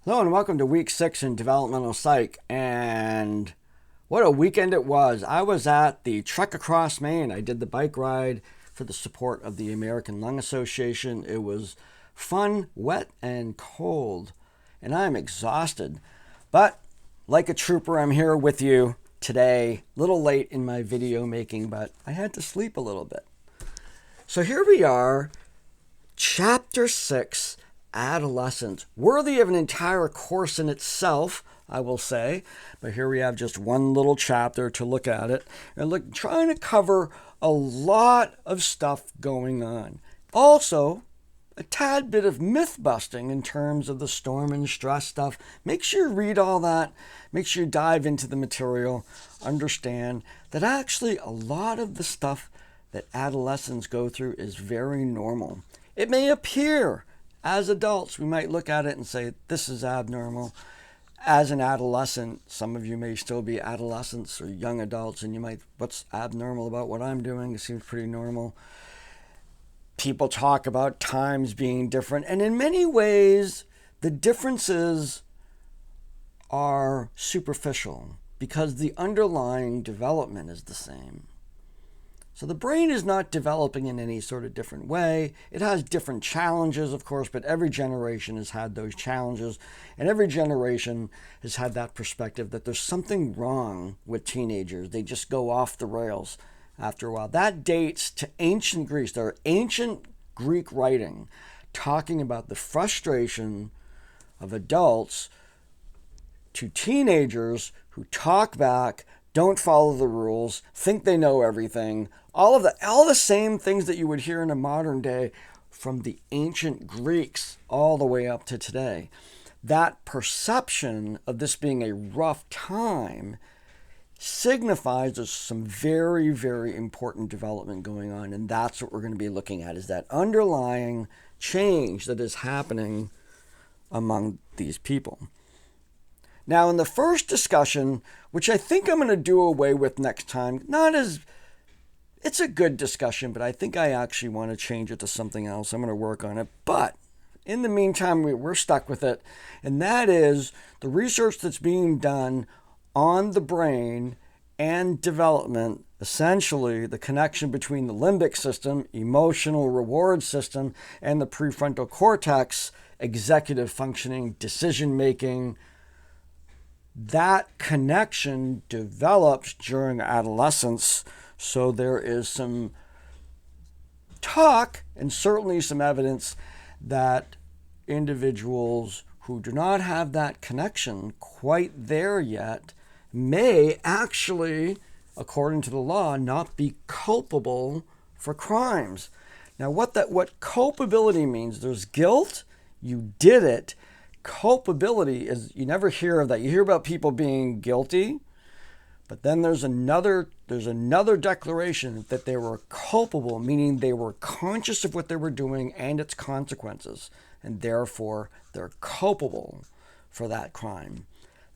Hello and welcome to week 6 in developmental psych. And what a weekend it was. I was at the Trek Across Maine. I did the bike ride for the support of the American Lung Association. It was fun, wet, and cold. And I'm exhausted. But like a trooper, I'm here with you today. A little late in my video making, but I had to sleep a little bit. So here we are, Chapter 6, Adolescents, worthy of an entire course in itself, I will say. But here we have just one little chapter to look at it and trying to cover a lot of stuff going on. Also, a tad bit of myth busting in terms of the storm and stress stuff. Make sure you read all that. Make sure you dive into the material. Understand that actually a lot of the stuff that adolescents go through is very normal. It may appear as adults, we might look at it and say, this is abnormal. As an adolescent, some of you may still be adolescents or young adults, and you might, what's abnormal about what I'm doing? It seems pretty normal. People talk about times being different, and in many ways, the differences are superficial because the underlying development is the same. So the brain is not developing in any sort of different way. It has different challenges, of course, but every generation has had those challenges. And every generation has had that perspective that there's something wrong with teenagers. They just go off the rails after a while. That dates to ancient Greece. There are ancient Greek writing talking about the frustration of adults to teenagers who talk back, don't follow the rules, think they know everything, all the same things that you would hear in a modern day from the ancient Greeks all the way up to today. That perception of this being a rough time signifies there's some very, very important development going on, and that's what we're going to be looking at, is that underlying change that is happening among these people. Now, in the first discussion, which I think I'm going to do away with next time, it's a good discussion, but I think I actually want to change it to something else. I'm going to work on it. But in the meantime, we're stuck with it. And that is the research that's being done on the brain and development, essentially the connection between the limbic system, emotional reward system, and the prefrontal cortex, executive functioning, decision making. That connection develops during adolescence, so there is some talk and certainly some evidence that individuals who do not have that connection quite there yet may actually, according to the law, not be culpable for crimes. Now, what culpability means, there's guilt, you did it. Culpability is, you never hear of that. You hear about people being guilty, but then there's another declaration that they were culpable, meaning they were conscious of what they were doing and its consequences, and therefore they're culpable for that crime.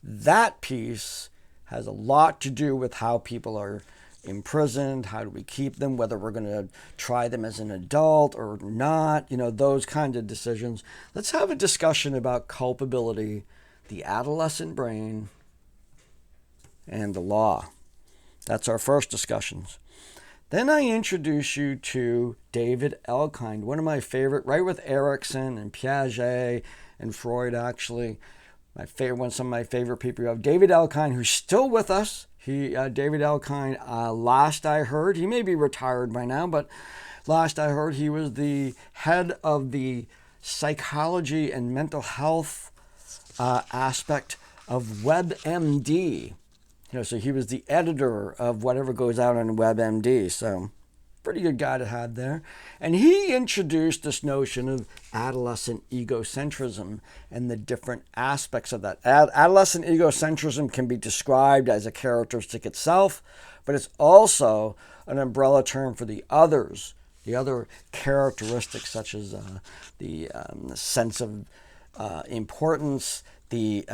That piece has a lot to do with how people are imprisoned, how do we keep them, whether we're going to try them as an adult or not, those kinds of decisions. Let's have a discussion about culpability, the adolescent brain, and the law. That's our first discussions. Then I introduce you to David Elkind, one of my favorite, right with Erikson and Piaget and Freud, actually. Some of my favorite people. You have David Elkind, who's still with us. David Elkind, last I heard, he may be retired by now, but last I heard he was the head of the psychology and mental health aspect of WebMD. So he was the editor of whatever goes out on WebMD. So pretty good guy to have there. And he introduced this notion of adolescent egocentrism and the different aspects of that. Adolescent egocentrism can be described as a characteristic itself, but it's also an umbrella term for the others, the other characteristics such as the sense of importance, the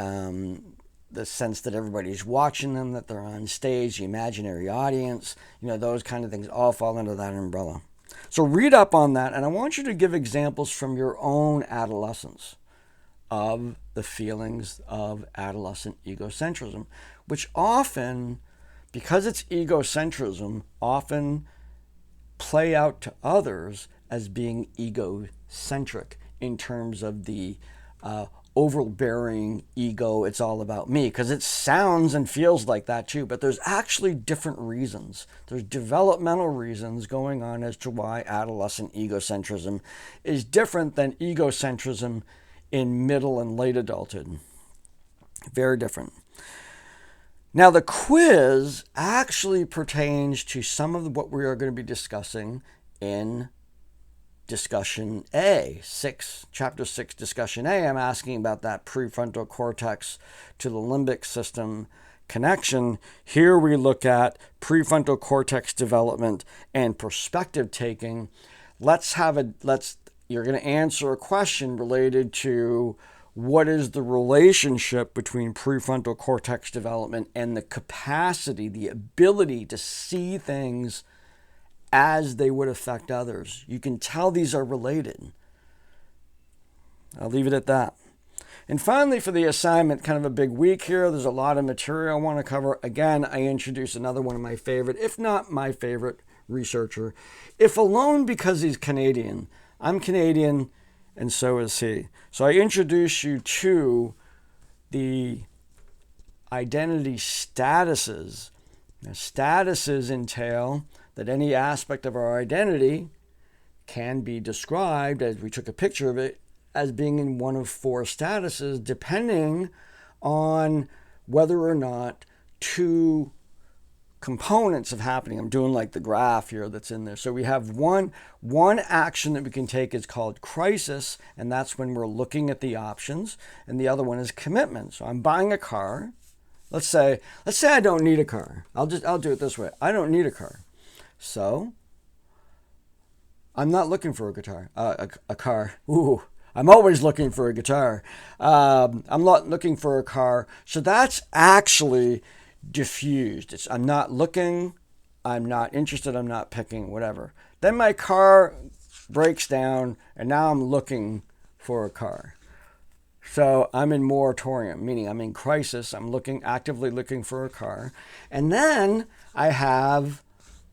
sense that everybody's watching them, that they're on stage, the imaginary audience, those kind of things all fall under that umbrella. So read up on that, and I want you to give examples from your own adolescence. of the feelings of adolescent egocentrism, which often, because it's egocentrism, often play out to others as being egocentric in terms of the overbearing ego, it's all about me, because it sounds and feels like that too, but there's actually different reasons. There's developmental reasons going on as to why adolescent egocentrism is different than egocentrism in middle and late adulthood. Very different. Now, the quiz actually pertains to some of what we are going to be discussing in discussion A, chapter 6, discussion A. I'm asking about that prefrontal cortex to the limbic system connection. Here we look at prefrontal cortex development and perspective taking. You're going to answer a question related to what is the relationship between prefrontal cortex development and the capacity, the ability to see things as they would affect others. You can tell these are related. I'll leave it at that. And finally, for the assignment, kind of a big week here. There's a lot of material I want to cover. Again, I introduce another one of my favorite, if not my favorite, researcher. If alone because he's Canadian. I'm Canadian, and so is he. So I introduce you to the identity statuses. Now, statuses entail that any aspect of our identity can be described, as we took a picture of it, as being in one of 4 statuses, depending on whether or not 2 components of happening. I'm doing like the graph here that's in there. So we have one action that we can take is called crisis, and that's when we're looking at the options, and the other one is commitment. So I'm buying a car. Let's say I don't need a car. I'll do it this way. I don't need a car. So I'm not looking for a car. Ooh, I'm always looking for a guitar. I'm not looking for a car. So that's actually diffused. I'm not looking, I'm not interested, I'm not picking, whatever. Then my car breaks down, and now I'm looking for a car. So I'm in moratorium, meaning I'm in crisis. I'm actively looking for a car. And then I have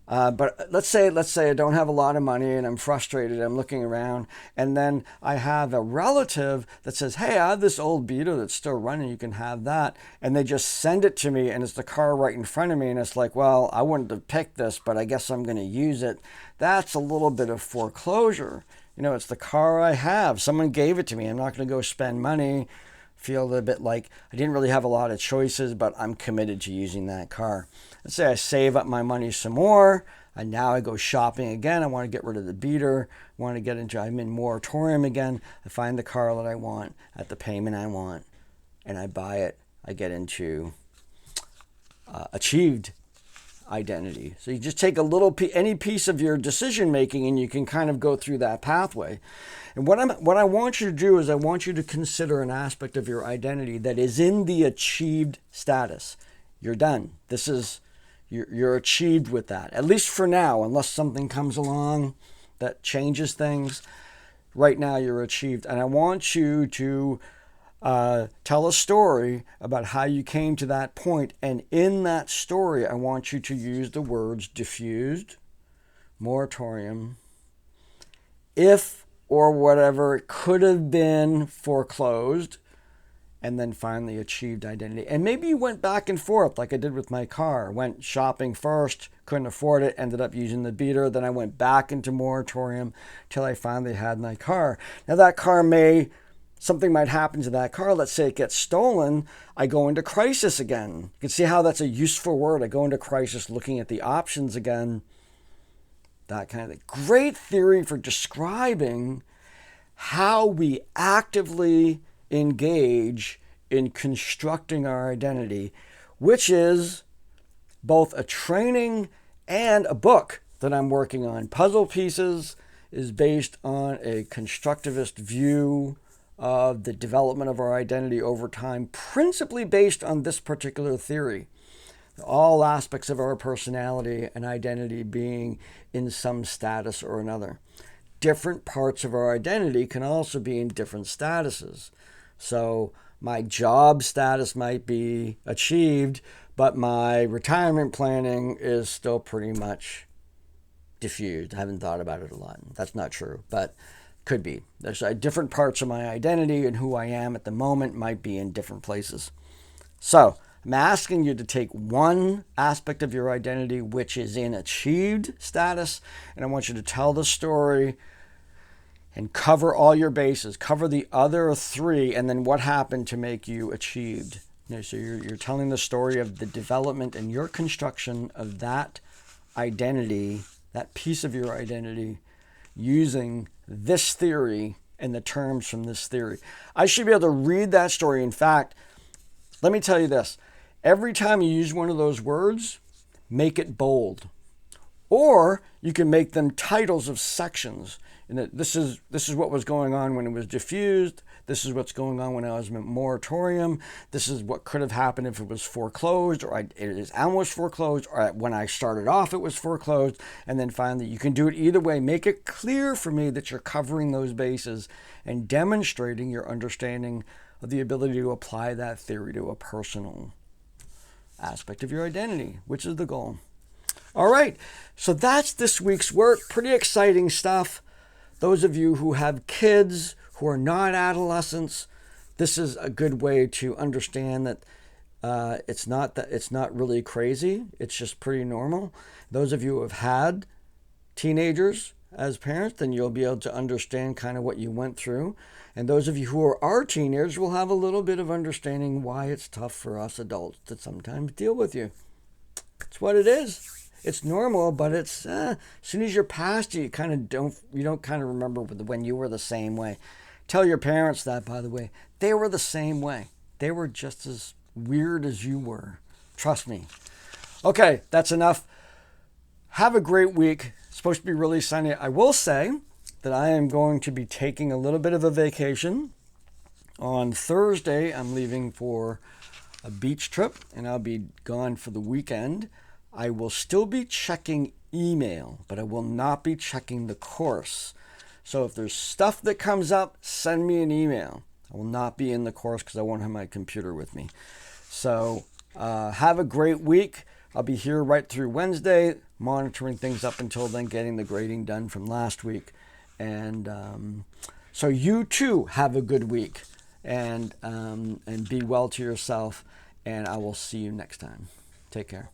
but let's say I don't have a lot of money and I'm frustrated. I'm looking around, and then I have a relative that says, "Hey, I have this old Beetle that's still running. You can have that." And they just send it to me, and it's the car right in front of me, and it's like, well, I wouldn't have picked this, but I guess I'm going to use it. That's a little bit of foreclosure. It's the car I have. Someone gave it to me. I'm not going to go spend money. Feel a bit like I didn't really have a lot of choices, but I'm committed to using that car. Let's say I save up my money some more, and now I go shopping again. I want to get rid of the beater. I'm in moratorium again. I find the car that I want at the payment I want, and I buy it. I get into achieved identity. So you just take any piece of your decision making, and you can kind of go through that pathway. And what I want you to do is I want you to consider an aspect of your identity that is in the achieved status. You're done. You're achieved with that, at least for now, unless something comes along that changes things. Right now, you're achieved. And I want you to tell a story about how you came to that point. And in that story, I want you to use the words diffused, moratorium, if or whatever could have been foreclosed, and then finally achieved identity. And maybe you went back and forth like I did with my car. Went shopping first, couldn't afford it, ended up using the beater. Then I went back into moratorium till I finally had my car. Now that car something might happen to that car. Let's say it gets stolen. I go into crisis again. You can see how that's a useful word. I go into crisis looking at the options again. That kind of thing. Great theory for describing how we actively engage in constructing our identity, which is both a training and a book that I'm working on. Puzzle Pieces is based on a constructivist view of the development of our identity over time, principally based on this particular theory. All aspects of our personality and identity being in some status or another. Different parts of our identity can also be in different statuses. So my job status might be achieved, but my retirement planning is still pretty much diffused. I haven't thought about it a lot. That's not true, but could be. There's different parts of my identity, and who I am at the moment might be in different places. So I'm asking you to take one aspect of your identity which is in achieved status, and I want you to tell the story and cover all your bases. Cover the other three, and then what happened to make you achieved. So you're telling the story of the development and your construction of that identity, that piece of your identity, using this theory and the terms from this theory. I should be able to read that story. In fact, let me tell you this. Every time you use one of those words, make it bold. Or you can make them titles of sections. And that this is what was going on when it was diffused. This is what's going on when I was in moratorium. This is what could have happened if it was foreclosed, or it is almost foreclosed, or when I started off it was foreclosed. And then finally, you can do it either way. Make it clear for me that you're covering those bases and demonstrating your understanding of the ability to apply that theory to a personal aspect of your identity, which is the goal. All right, so that's this week's work. Pretty exciting stuff. Those of you who have kids who are not adolescents, this is a good way to understand that it's not really crazy. It's just pretty normal. Those of you who have had teenagers as parents, then you'll be able to understand kind of what you went through. And those of you who are teenagers will have a little bit of understanding why it's tough for us adults to sometimes deal with you. It's what it is. It's normal, but it's as soon as you're past it, you don't kind of remember when you were the same way. Tell your parents that, by the way. They were the same way. They were just as weird as you were. Trust me. Okay, that's enough. Have a great week. It's supposed to be really sunny. I will say that I am going to be taking a little bit of a vacation. On Thursday, I'm leaving for a beach trip, and I'll be gone for the weekend. I will still be checking email, but I will not be checking the course. So if there's stuff that comes up, send me an email. I will not be in the course because I won't have my computer with me. So have a great week. I'll be here right through Wednesday, monitoring things up until then, getting the grading done from last week. And so you too have a good week, and be well to yourself, and I will see you next time. Take care.